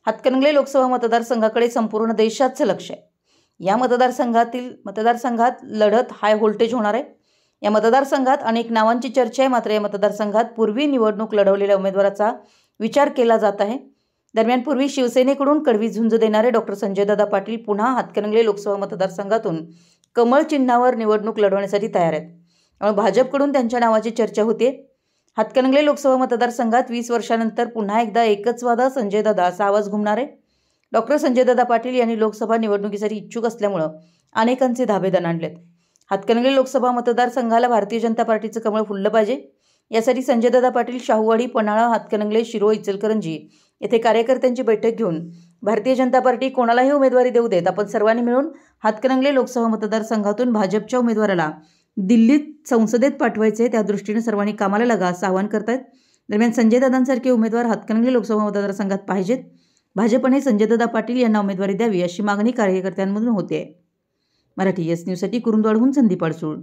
हातकणंगले लोकसभा मतदारसंघाकडे संपूर्ण देशाचं लक्ष आहे। या मतदारसंघात लढत हाय व्होल्टेज होणार आहे। या मतदारसंघात अनेक नावांची चर्चा आहे, मात्र या मतदारसंघात पूर्वी निवडणूक लढवलेल्या उमेदवाराचा विचार केला जात आहे। दरम्यान पूर्वी शिवसेनेकडून कडवी झुंज देणारे डॉक्टर संजयदादा पाटील पुन्हा हातकणंगले लोकसभा मतदारसंघातून कमळ चिन्हावर निवडणूक लढवण्यासाठी तयार आहेत। त्यामुळे भाजपकडून त्यांच्या नावाची चर्चा होते। हातकणंगले लोकसभा मतदारसंघात 20 वर्षांनंतर पुन्हा एकदा एकच वादा संजयदादा असा आवाज घुमणार आहे। डॉक्टर संजयदादा पाटील यांनी लोकसभा निवडणुकीसाठी इच्छुक असल्यामुळे अनेकांचे धाबे दणाणलेत। हातकणंगले लोकसभा मतदारसंघाला भारतीय जनता पार्टीचं कमळ फुललं पाहिजे, यासाठी संजयदादा पाटील शाहूवाडी, पन्हाळा, हातकणंगले, शिरोळ, इचलकरंजी येथे कार्यकर्त्यांची बैठक घेऊन भारतीय जनता पार्टी कोणालाही उमेदवारी देऊ देत आपण सर्वांनी मिळून हातकणंगले लोकसभा मतदारसंघातून भाजपच्या उमेदवाराला दिल्लीत संसदेत पाठवायचे, त्या दृष्टीने सर्वांनी कामाला लागा असं आवाहन करतायत। दरम्यान संजयदादांसारखे उमेदवार हातकणंगले लोकसभा मतदारसंघात पाहिजेत। भाजपने संजयदादा पाटील यांना उमेदवारी द्यावी अशी मागणी कार्यकर्त्यांमधून होते। मराठी एस न्यूजसाठी कुरुंदवाडहून संदीप अडसूळ।